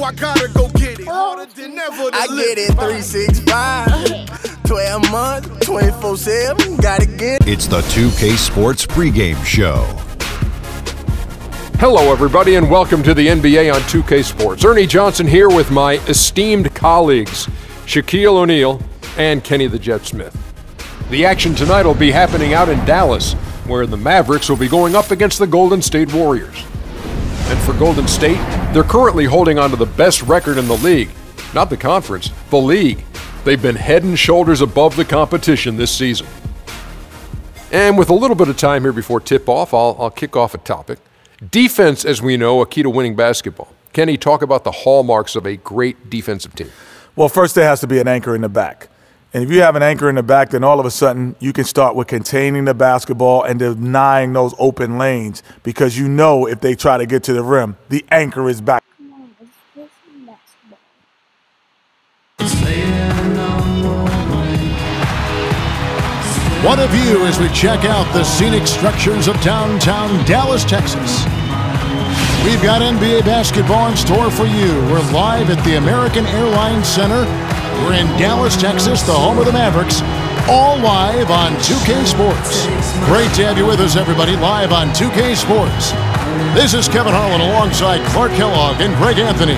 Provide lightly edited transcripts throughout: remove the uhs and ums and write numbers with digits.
I gotta go get it. Harder than ever. I get it 365, 12 months, 24/7. Gotta get it. It's the 2K Sports pregame show. Hello, everybody, and welcome to the NBA on 2K Sports. Ernie Johnson here with my esteemed colleagues, Shaquille O'Neal and Kenny the Jet Smith. The action tonight will be happening out in Dallas, where the Mavericks will be going up against the Golden State Warriors. And for Golden State, they're currently holding on to the best record in the league. Not the conference, the league. They've been head and shoulders above the competition this season. And with a little bit of time here before tip-off, I'll kick off a topic. Defense, as we know, a key to winning basketball. Kenny, talk about the hallmarks of a great defensive team. Well, first there has to be an anchor in the back. And if you have an anchor in the back, then all of a sudden you can start with containing the basketball and denying those open lanes, because you know if they try to get to the rim, the anchor is back. What a view as we check out the scenic structures of downtown Dallas, Texas. We've got NBA basketball in store for you. We're live at the American Airlines Center. We're in Dallas, Texas, the home of the Mavericks, all live on 2K Sports. Great to have you with us, everybody, live on 2K Sports. This is Kevin Harlan alongside Clark Kellogg and Greg Anthony.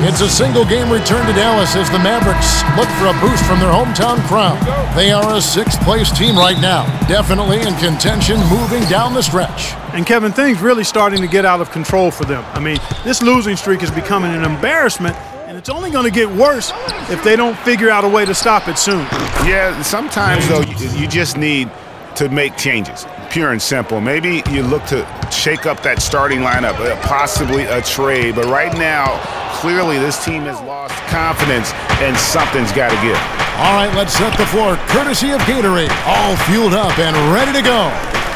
It's a single-game return to Dallas as the Mavericks look for a boost from their hometown crowd. They are a sixth-place team right now, definitely in contention moving down the stretch. And Kevin, things really starting to get out of control for them. I mean, this losing streak is becoming an embarrassment, and it's only going to get worse if they don't figure out a way to stop it soon. Yeah, sometimes, though, you just need to make changes, pure and simple. Maybe you look to shake up that starting lineup, possibly a trade. But right now, clearly this team has lost confidence, and something's got to give. All right, let's set the floor, courtesy of Gatorade, all fueled up and ready to go.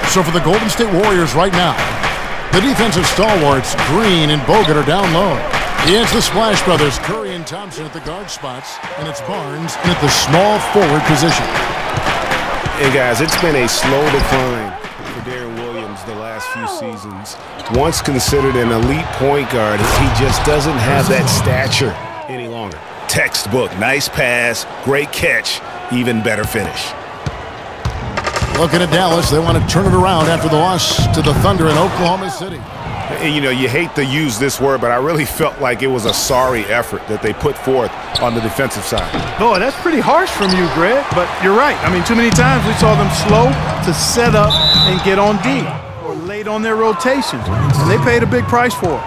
So for the Golden State Warriors right now, the defensive stalwarts, Green and Bogut, are down low. It's the Splash Brothers, Curry and Thompson at the guard spots, and it's Barnes at the small forward position. Hey, guys, it's been a slow decline for Deron Williams the last few seasons. Once considered an elite point guard, he just doesn't have that stature any longer. Textbook, nice pass, great catch, even better finish. Looking at Dallas, they want to turn it around after the loss to the Thunder in Oklahoma City. And, you know, you hate to use this word, but I really felt like it was a sorry effort that they put forth on the defensive side. Boy, that's pretty harsh from you, Greg, but you're right. I mean, too many times we saw them slow to set up and get on D, or late on their rotations, and they paid a big price for it.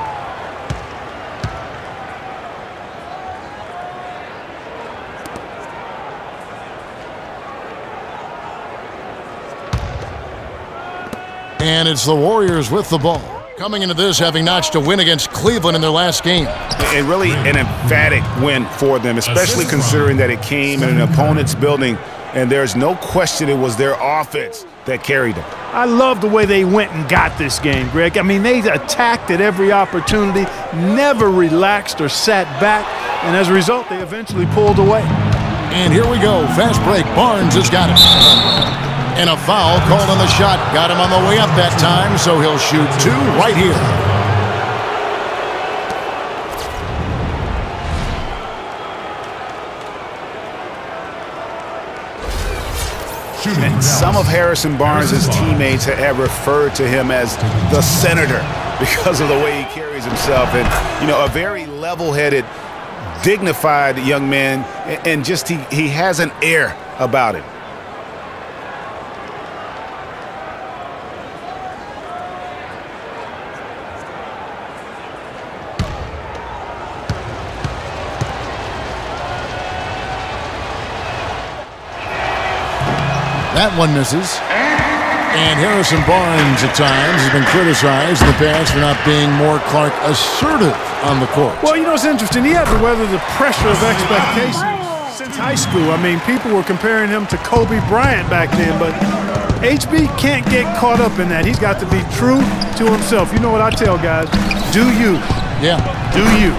And it's the Warriors with the ball. Coming into this, having notched a win against Cleveland in their last game. And really an emphatic win for them, especially considering that it came in an opponent's building, and there's no question it was their offense that carried them. I love the way they went and got this game, Greg. I mean, they attacked at every opportunity, never relaxed or sat back, and as a result, they eventually pulled away. And here we go. Fast break. Barnes has got it. And a foul called on the shot. Got him on the way up that time, so he'll shoot two right here. And some of Harrison Barnes' teammates have referred to him as the senator because of the way he carries himself. And, you know, a very level-headed, dignified young man, and just he has an air about him. That one misses. And Harrison Barnes at times has been criticized in the past for not being more, Clark, assertive on the court. Well, you know, it's interesting. He had to weather the pressure of expectations since high school. I mean, people were comparing him to Kobe Bryant back then, but HB can't get caught up in that. He's got to be true to himself. You know what I tell guys? Do you. Yeah. Do you.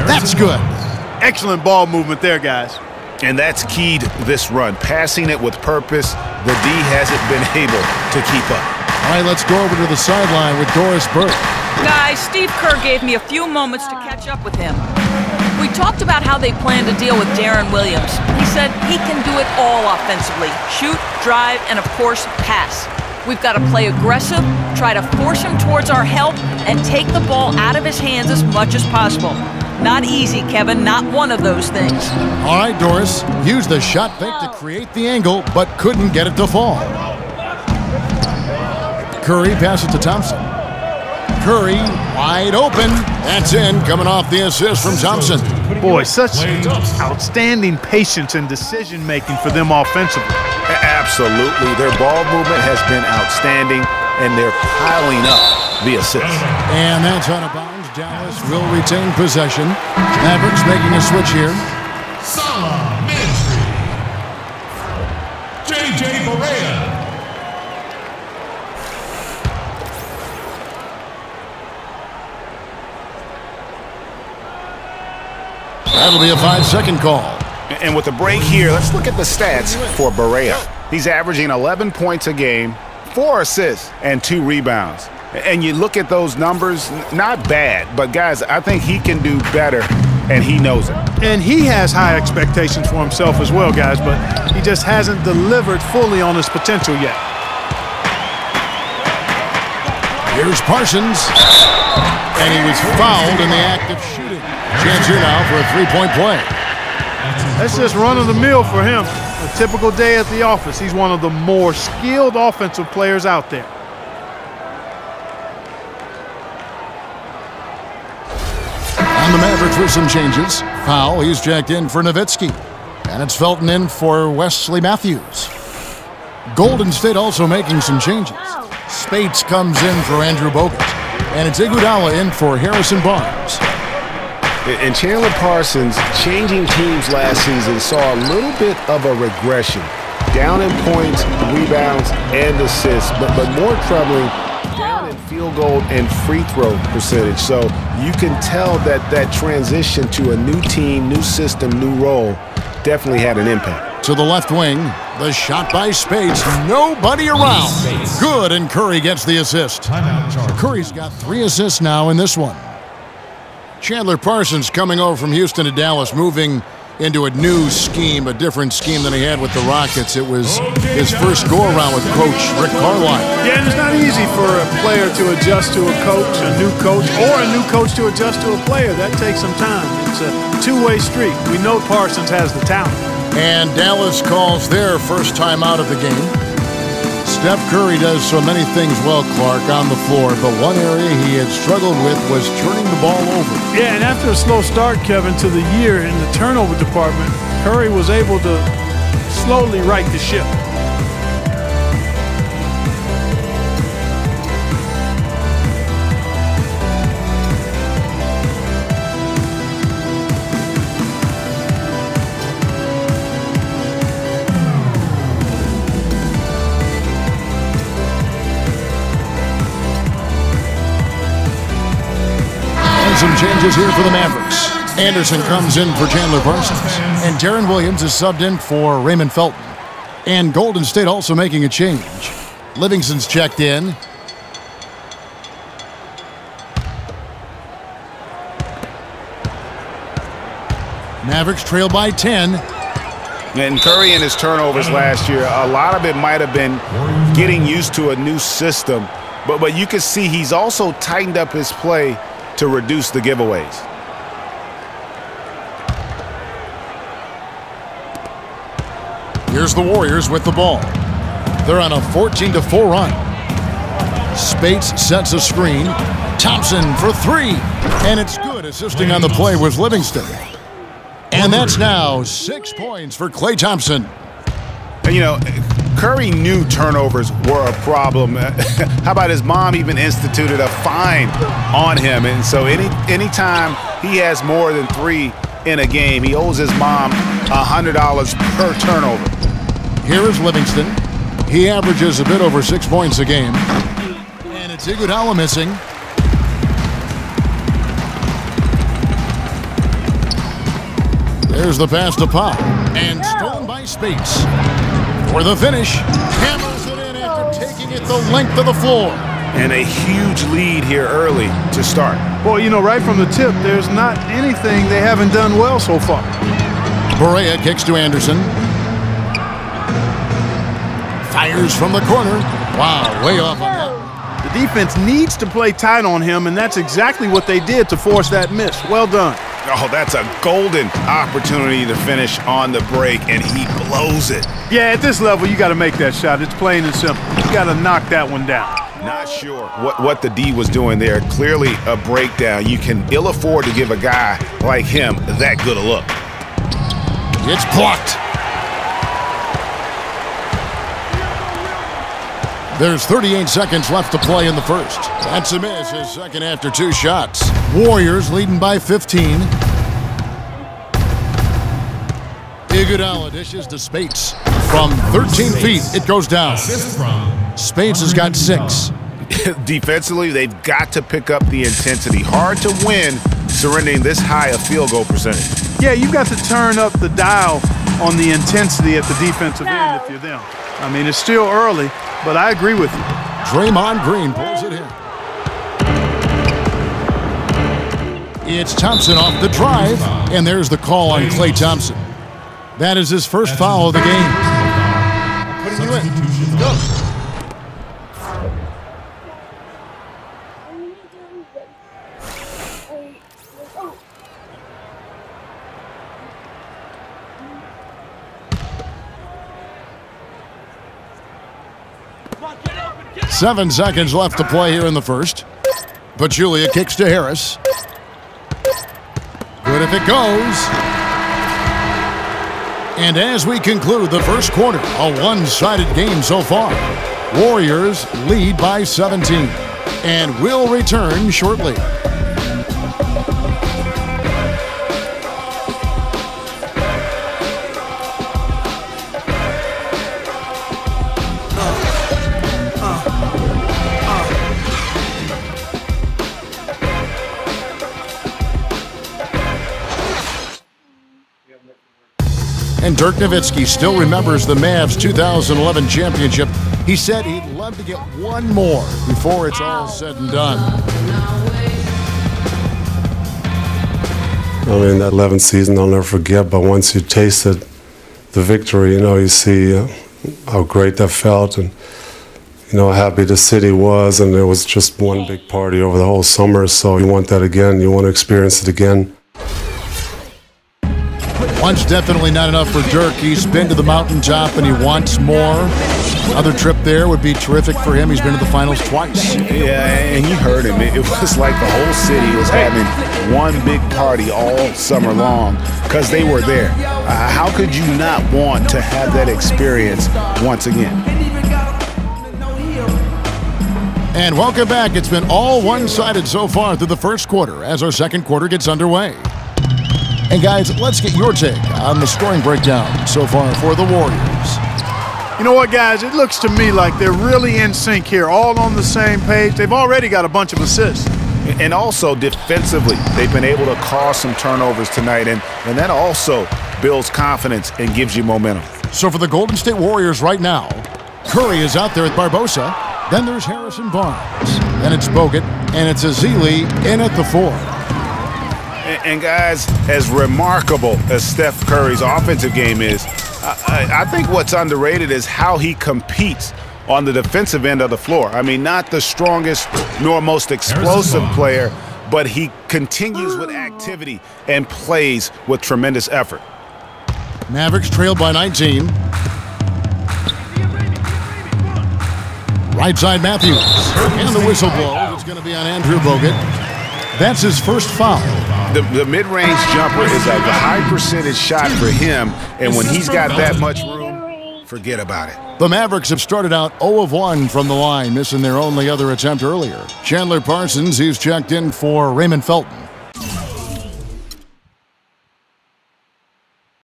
That's good. Excellent ball movement there, guys. And that's keyed this run. Passing it with purpose, the D hasn't been able to keep up. All right, let's go over to the sideline with Doris Burke. Guys, Steve Kerr gave me a few moments to catch up with him. We talked about how they plan to deal with Darren Williams. He said he can do it all offensively. Shoot, drive, and of course, pass. We've got to play aggressive, try to force him towards our help, and take the ball out of his hands as much as possible. Not easy, Kevin, not one of those things. All right, Doris. Used the shot fake to create the angle, but couldn't get it to fall. Curry passes to Thompson. Curry wide open. That's in, coming off the assist from Thompson. Boy, such outstanding patience and decision-making for them offensively. Absolutely. Their ball movement has been outstanding, and they're piling up the assists. And that's out of bounds. Dallas will retain possession. Mavericks making a switch here. Salah Mejri. J.J. Barea. That'll be a 5-second call. And with the break here, let's look at the stats for Barea. He's averaging 11 points a game, 4 assists, and 2 rebounds. And you look at those numbers, not bad, but guys, I think he can do better, and he knows it. And he has high expectations for himself as well, guys, but he just hasn't delivered fully on his potential yet. Here's Parsons. And he was fouled in the act of shooting. Chance here now for a 3-point play. That's just run-of-the-mill for him. A typical day at the office. He's one of the more skilled offensive players out there. And the Mavericks with some changes. Foul, he's jacked in for Nowitzki. And it's Felton in for Wesley Matthews. Golden State also making some changes. Spates comes in for Andrew Bogut. And it's Iguodala in for Harrison Barnes. And Chandler Parsons, changing teams last season, saw a little bit of a regression. Down in points, rebounds, and assists, but more troubling, down in field goal and free throw percentage. So you can tell that that transition to a new team, new system, new role definitely had an impact. To the left wing, the shot by Spates, nobody around. Good, and Curry gets the assist. Curry's got 3 assists now in this one. Chandler Parsons coming over from Houston to Dallas, moving into a new scheme, a different scheme than he had with the Rockets. It was his first go-around with Coach Rick Carlisle. Yeah, and it's not easy for a player to adjust to a new coach, or a new coach to adjust to a player. That takes some time. It's a two-way street. We know Parsons has the talent. And Dallas calls their first time out of the game. Steph Curry does so many things well, Clark, on the floor, but one area he had struggled with was turning the ball over. Yeah, and after a slow start, Kevin, to the year in the turnover department, Curry was able to slowly right the ship. Some changes here for the Mavericks. Anderson comes in for Chandler Parsons. And Darren Williams is subbed in for Raymond Felton. And Golden State also making a change. Livingston's checked in. Mavericks trail by 10. And Curry and his turnovers last year, a lot of it might have been getting used to a new system. But you can see he's also tightened up his play to reduce the giveaways. Here's the Warriors with the ball. They're on a 14-4 run. Spates sets a screen. Thompson for 3. And it's good. Assisting on the play was Livingston. And that's now 6 points for Klay Thompson. And, you know, Curry knew turnovers were a problem. How about his mom even instituted a fine on him? And so anytime he has more than 3 in a game, he owes his mom $100 per turnover. Here is Livingston. He averages a bit over 6 points a game. And it's Iguodala missing. There's the pass to Pop. And stolen by Spates. For the finish, hammers it in after taking it the length of the floor. and a huge lead here early to start. Boy, you know, right from the tip, there's not anything they haven't done well so far. Barea kicks to Anderson. Fires from the corner. Wow, way off on that. The defense needs to play tight on him, and that's exactly what they did to force that miss. Well done. Oh, that's a golden opportunity to finish on the break, and he blows it. Yeah, at this level, you got to make that shot. It's plain and simple. You got to knock that one down. Not sure what the D was doing there. Clearly a breakdown. You can ill afford to give a guy like him that good a look. It's blocked. There's 38 seconds left to play in the first. That's a miss, his second after 2 shots. Warriors leading by 15. Iguodala dishes to Spates. From 13 feet, it goes down. Spates has got 6. Defensively, they've got to pick up the intensity. Hard to win surrendering this high a field goal percentage. Yeah, you've got to turn up the dial on the intensity at the defensive end if you're them. I mean, it's still early, but I agree with you. Draymond Green pulls it in. It's Thompson off the drive, and there's the call on Klay Thompson. That is his first foul of the game. Putting you in. Go. Seven seconds left to play here in the first. Pachulia kicks to Harris. Good if it goes. And as we conclude the first quarter, a one-sided game so far. Warriors lead by 17. And will return shortly. And Dirk Nowitzki still remembers the Mavs 2011 championship. He said he'd love to get one more before it's all said and done. I mean, that 11th season I'll never forget, but once you tasted the victory, you know, you see how great that felt and, you know, how happy the city was, and there was just one big party over the whole summer, so you want that again, you want to experience it again. One's definitely not enough for Dirk. He's been to the mountaintop and he wants more. Another trip there would be terrific for him. He's been to the finals twice. Yeah, and you heard him. It was like the whole city was having one big party all summer long because they were there. How could you not want to have that experience once again? And welcome back. It's been all one-sided so far through the first quarter as our second quarter gets underway. And guys, let's get your take on the scoring breakdown so far for the Warriors. You know what, guys? It looks to me like they're really in sync here, all on the same page. They've already got a bunch of assists. And also defensively, they've been able to cause some turnovers tonight, and that also builds confidence and gives you momentum. So for the Golden State Warriors right now, Curry is out there with Barbosa. Then there's Harrison Barnes. Then it's Bogut, and it's Ezeli in at the 4. And guys, as remarkable as Steph Curry's offensive game is, I think what's underrated is how he competes on the defensive end of the floor. I mean, not the strongest nor most explosive player, but he continues with activity and plays with tremendous effort. Mavericks trailed by 19. Right side Matthews. And the whistle blows. It's going to be on Andrew Bogut. That's his first foul. The mid-range jumper is a high percentage shot for him, and when he's got that much room, forget about it. The Mavericks have started out 0 of 1 from the line, missing their only other attempt earlier. Chandler Parsons, he's checked in for Raymond Felton.